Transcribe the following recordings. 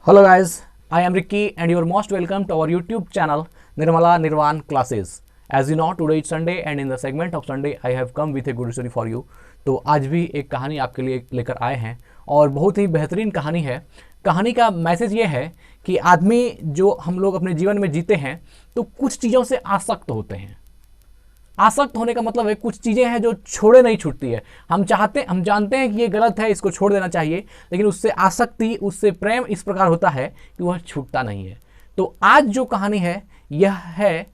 Hello guys, I am Ricky and you are most welcome to our YouTube channel Nirmala Nirvan Classes. As you know, today is Sunday and in the segment of Sunday I have come with a good story for you. तो आज भी एक कहानी आपके लिए लेकर आए हैं और बहुत ही बेहतरीन कहानी है। कहानी का मैसेज ये है कि आदमी जो हम लोग अपने जीवन में जीते हैं तो कुछ चीज़ों से आसक्त होते हैं। आसक्त होने का मतलब है कुछ चीज़ें हैं जो छोड़े नहीं छूटती है। हम जानते हैं कि ये गलत है, इसको छोड़ देना चाहिए, लेकिन उससे आसक्ति, उससे प्रेम इस प्रकार होता है कि वह छूटता नहीं है। तो आज जो कहानी है यह है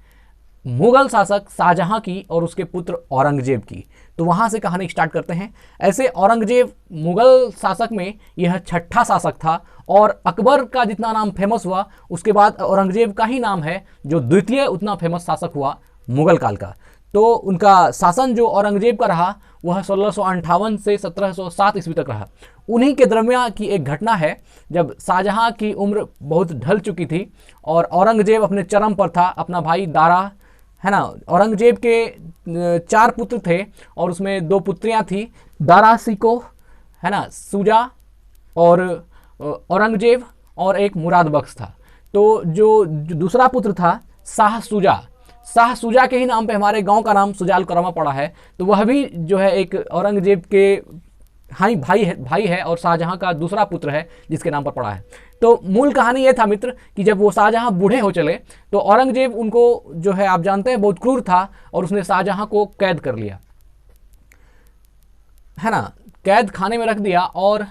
मुगल शासक शाहजहां की और उसके पुत्र औरंगजेब की। तो वहाँ से कहानी स्टार्ट करते हैं। ऐसे औरंगजेब मुगल शासक में यह छठा शासक था और अकबर का जितना नाम फेमस हुआ उसके बाद औरंगजेब का ही नाम है जो द्वितीय उतना फेमस शासक हुआ मुगल काल का। तो उनका शासन जो औरंगजेब का रहा वह 1658 से 1707 ईस्वी तक रहा। उन्हीं के दरमियान की एक घटना है जब शाहजहां की उम्र बहुत ढल चुकी थी और औरंगजेब अपने चरम पर था। अपना भाई दारा है ना, औरंगजेब के 4 पुत्र थे और उसमें 2 पुत्रियां थी, दारा सिको है ना, सुजा और औरंगजेब, और एक मुराद बख्श था। तो जो दूसरा पुत्र था शाह सुजा के ही नाम पे हमारे गांव का नाम सुजाल करमा पड़ा है। तो वह भी जो है एक औरंगजेब के भाई है और शाहजहां का दूसरा पुत्र है जिसके नाम पर पड़ा है। तो मूल कहानी यह था मित्र कि जब वो शाहजहां बूढ़े हो चले तो औरंगजेब उनको जो है आप जानते हैं बहुत क्रूर था और उसने शाहजहां को कैद कर लिया, है ना, कैद खाने में रख दिया। और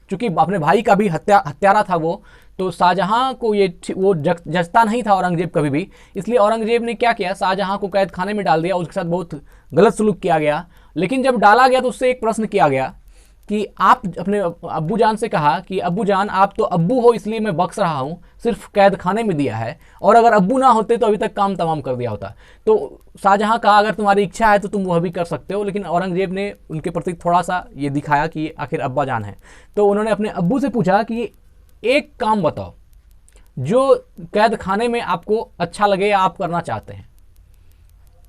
चूंकि अपने भाई का भी हत्यारा था वो, तो शाहजहां को वो जचता नहीं था औरंगजेब कभी भी। इसलिए औरंगजेब ने क्या किया, शाहजहां को कैद खाने में डाल दिया, उसके साथ बहुत गलत सलूक किया गया। लेकिन जब डाला गया तो उससे एक प्रश्न किया गया कि आप अपने अब्बू जान से कहा कि अब्बू जान आप तो अब्बू हो इसलिए मैं बख्श रहा हूँ, सिर्फ कैद खाने में दिया है, और अगर अब्बू ना होते तो अभी तक काम तमाम कर दिया होता। तो शाहजहां कहा अगर तुम्हारी इच्छा है तो तुम वह भी कर सकते हो। लेकिन औरंगजेब ने उनके प्रति थोड़ा सा ये दिखाया कि आखिर अब्बा जान है। तो उन्होंने अपने अब्बू से पूछा कि एक काम बताओ जो कैद खाने में आपको अच्छा लगे या आप करना चाहते हैं।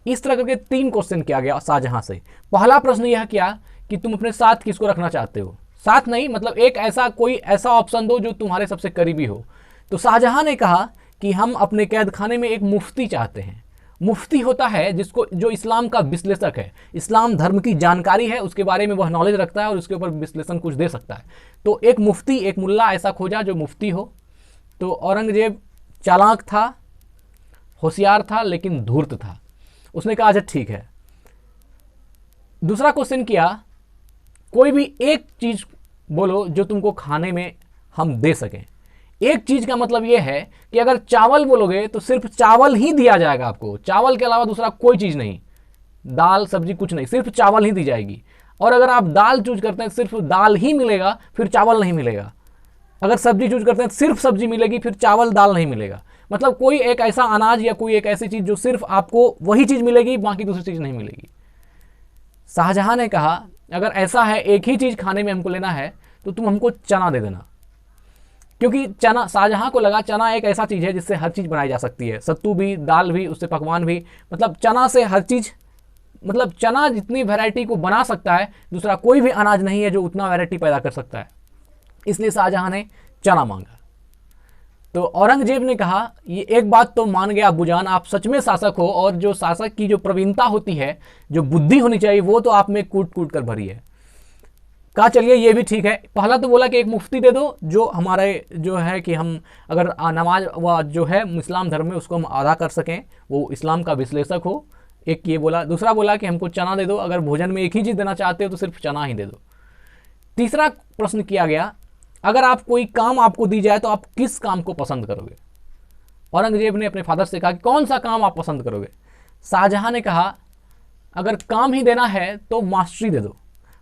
इस तरह करके 3 क्वेश्चन किया गया शाहजहां से। पहला प्रश्न यह किया कि तुम अपने साथ किसको रखना चाहते हो, साथ नहीं मतलब एक कोई ऐसा ऑप्शन दो जो तुम्हारे सबसे करीबी हो। तो शाहजहां ने कहा कि हम अपने कैद खाने में एक मुफ्ती चाहते हैं। मुफ्ती होता है जो इस्लाम का विश्लेषक है, इस्लाम धर्म की जानकारी है, उसके बारे में वह नॉलेज रखता है और उसके ऊपर विश्लेषण कुछ दे सकता है। तो एक मुफ्ती, एक मुल्ला ऐसा खोजा जो मुफ्ती हो। तो औरंगजेब चालाक था, होशियार था, लेकिन धूर्त था। उसने कहा अच्छा ठीक है। दूसरा क्वेश्चन किया, कोई भी एक चीज बोलो जो तुमको खाने में हम दे सकें। एक चीज का मतलब यह है कि अगर चावल बोलोगे तो सिर्फ चावल ही दिया जाएगा आपको, चावल के अलावा दूसरा कोई चीज नहीं, दाल सब्जी कुछ नहीं, सिर्फ चावल ही दी जाएगी। और अगर आप दाल चूज करते हैं सिर्फ दाल ही मिलेगा, फिर चावल नहीं मिलेगा। अगर सब्जी चूज करते हैं सिर्फ सब्जी मिलेगी, फिर चावल दाल नहीं मिलेगा। मतलब कोई एक ऐसा अनाज या कोई एक ऐसी चीज जो सिर्फ आपको वही चीज मिलेगी, बाकी दूसरी चीज नहीं मिलेगी। शाहजहां ने कहा अगर ऐसा है एक ही चीज खाने में हमको लेना है तो तुम हमको चना दे देना। क्योंकि चना, शाहजहां को लगा चना एक ऐसा चीज है जिससे हर चीज बनाई जा सकती है, सत्तू भी, दाल भी, उससे पकवान भी, मतलब चना से हर चीज, मतलब चना जितनी वैरायटी को बना सकता है दूसरा कोई भी अनाज नहीं है जो उतना वैरायटी पैदा कर सकता है। इसलिए शाहजहां ने चना मांगा। तो औरंगजेब ने कहा ये एक बात तो मान गया अब्बूजान, आप सच में शासक हो और जो शासक की जो प्रवीणता होती है, जो बुद्धि होनी चाहिए, वो तो आप में कूट कूट कर भरी है। कहा चलिए ये भी ठीक है। पहला तो बोला कि एक मुफ्ती दे दो जो हमारे जो है कि हम अगर नमाज व जो है इस्लाम धर्म में उसको हम अदा कर सकें, वो इस्लाम का विश्लेषक हो, एक ये बोला। दूसरा बोला कि हमको चना दे दो, अगर भोजन में एक ही चीज़ देना चाहते हो तो सिर्फ चना ही दे दो। तीसरा प्रश्न किया गया अगर आप कोई काम आपको दी जाए तो आप किस काम को पसंद करोगे। औरंगजेब ने अपने फादर से कहा कि कौन सा काम आप पसंद करोगे। शाहजहां ने कहा अगर काम ही देना है तो मास्टरी दे दो।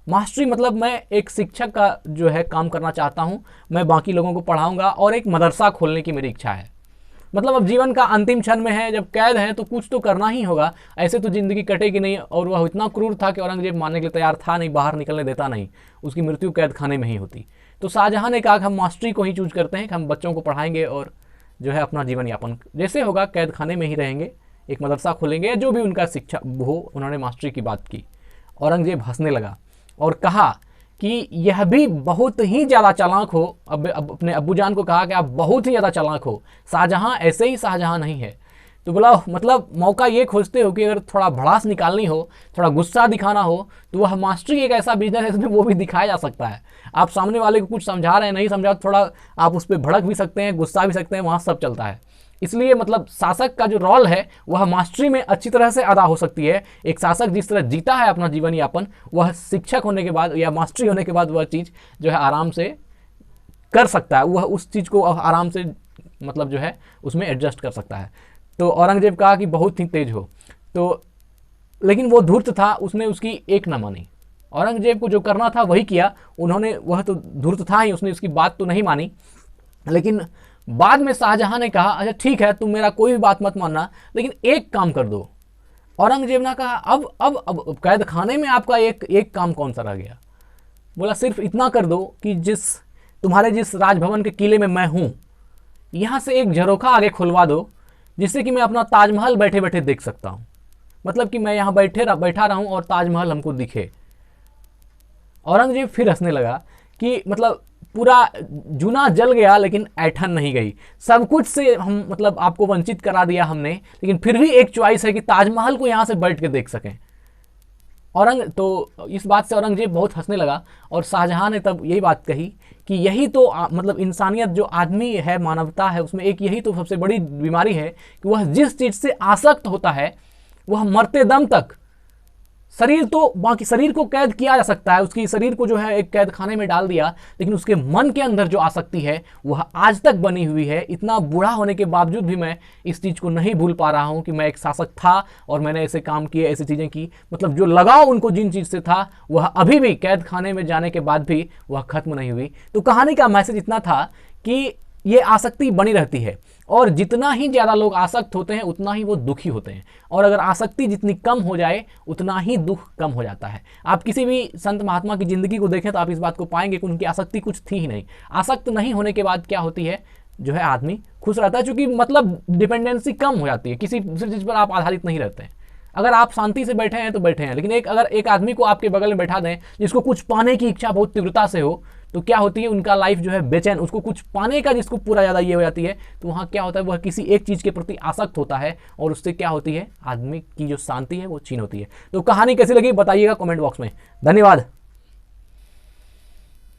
मास्टरी मतलब मैं एक शिक्षक का जो है काम करना चाहता हूं, मैं बाकी लोगों को पढ़ाऊंगा और एक मदरसा खोलने की मेरी इच्छा है। मतलब अब जीवन का अंतिम क्षण में है, जब कैद है तो कुछ तो करना ही होगा, ऐसे तो जिंदगी कटेगी नहीं। और वह इतना क्रूर था कि औरंगजेब मानने के लिए तैयार था नहीं, बाहर निकलने देता नहीं, उसकी मृत्यु कैद खाने में ही होती। तो शाहजहां ने कहा कि हम मास्टरी को ही चूज करते हैं कि हम बच्चों को पढ़ाएंगे और जो है अपना जीवन यापन जैसे होगा कैद खाने में ही रहेंगे, एक मदरसा खोलेंगे या जो भी उनका शिक्षा हो। उन्होंने मास्टरी की बात की। औरंगजेब हंसने लगा और कहा कि यह भी बहुत ही ज़्यादा चालाक हो। अब अपने अब्बूजान को कहा कि आप बहुत ही ज़्यादा चालाक हो, शाहजहां ऐसे ही शाहजहां नहीं है। तो बोला मतलब मौका ये खोजते हो कि अगर थोड़ा भड़ास निकालनी हो, थोड़ा गुस्सा दिखाना हो, तो वह मास्टरी एक ऐसा बिजनेस है जिसमें वो भी दिखाया जा सकता है। आप सामने वाले को कुछ समझा रहे हैं, नहीं समझा, थोड़ा आप उस पर भड़क भी सकते हैं, गुस्सा भी सकते हैं, वहाँ सब चलता है। इसलिए मतलब शासक का जो रोल है वह मास्टरी में अच्छी तरह से अदा हो सकती है। एक शासक जिस तरह जीता है अपना जीवन यापन, वह शिक्षक होने के बाद या मास्टरी होने के बाद वह चीज़ जो है आराम से कर सकता है, वह उस चीज़ को आराम से मतलब जो है उसमें एडजस्ट कर सकता है। तो औरंगजेब कहा कि बहुत ही तेज हो, तो लेकिन वो धूर्त था, उसने उसकी एक न मानी। औरंगजेब को जो करना था वही किया उन्होंने, वह तो धूर्त था ही, उसने उसकी बात तो नहीं मानी। लेकिन बाद में शाहजहां ने कहा अच्छा ठीक है, तुम मेरा कोई भी बात मत मानना, लेकिन एक काम कर दो। औरंगजेब ने कहा अब कैद खाने में आपका एक काम कौन सा रह गया। बोला सिर्फ इतना कर दो कि तुम्हारे जिस राजभवन के किले में मैं हूं, यहां से एक झरोखा आगे खुलवा दो, जिससे कि मैं अपना ताजमहल बैठे बैठे देख सकता हूं। मतलब कि मैं यहां बैठा रहूं और ताजमहल हमको दिखे। औरंगजेब फिर हंसने लगा कि मतलब पूरा जूना जल गया लेकिन ऐठन नहीं गई, सब कुछ से हम मतलब आपको वंचित करा दिया हमने, लेकिन फिर भी एक चॉइस है कि ताजमहल को यहां से बैठ के देख सकें। तो इस बात से औरंगजेब बहुत हंसने लगा और शाहजहां ने तब यही बात कही कि यही तो मतलब इंसानियत, जो आदमी है, मानवता है, उसमें एक यही तो सबसे बड़ी बीमारी है कि वह जिस चीज़ से आसक्त होता है वह मरते दम तक, शरीर तो बाकी शरीर को कैद किया जा सकता है, उसकी शरीर को जो है एक कैद खाने में डाल दिया, लेकिन उसके मन के अंदर जो आसक्ति है वह आज तक बनी हुई है। इतना बूढ़ा होने के बावजूद भी मैं इस चीज़ को नहीं भूल पा रहा हूँ कि मैं एक शासक था और मैंने ऐसे काम किए, ऐसी चीज़ें की। मतलब जो लगाव उनको जिन चीज़ से था वह अभी भी कैद खाने में जाने के बाद भी वह खत्म नहीं हुई। तो कहानी का मैसेज इतना था कि ये आसक्ति बनी रहती है और जितना ही ज़्यादा लोग आसक्त होते हैं उतना ही वो दुखी होते हैं, और अगर आसक्ति जितनी कम हो जाए उतना ही दुख कम हो जाता है। आप किसी भी संत महात्मा की ज़िंदगी को देखें तो आप इस बात को पाएंगे कि उनकी आसक्ति कुछ थी ही नहीं। आसक्त नहीं होने के बाद क्या होती है, जो है आदमी खुश रहता है, चूँकि मतलब डिपेंडेंसी कम हो जाती है, किसी दूसरी चीज़ पर आप आधारित नहीं रहते हैं। अगर आप शांति से बैठे हैं तो बैठे हैं, लेकिन अगर एक आदमी को आपके बगल में बैठा दें जिसको कुछ पाने की इच्छा बहुत तीव्रता से हो, तो क्या होती है, उनका लाइफ जो है बेचैन, उसको कुछ पाने का जिसको पूरा ज़्यादा ये हो जाती है, तो वहाँ क्या होता है, वह किसी एक चीज़ के प्रति आसक्त होता है और उससे क्या होती है, आदमी की जो शांति है वो छीन होती है। तो कहानी कैसी लगी बताइएगा कमेंट बॉक्स में। धन्यवाद।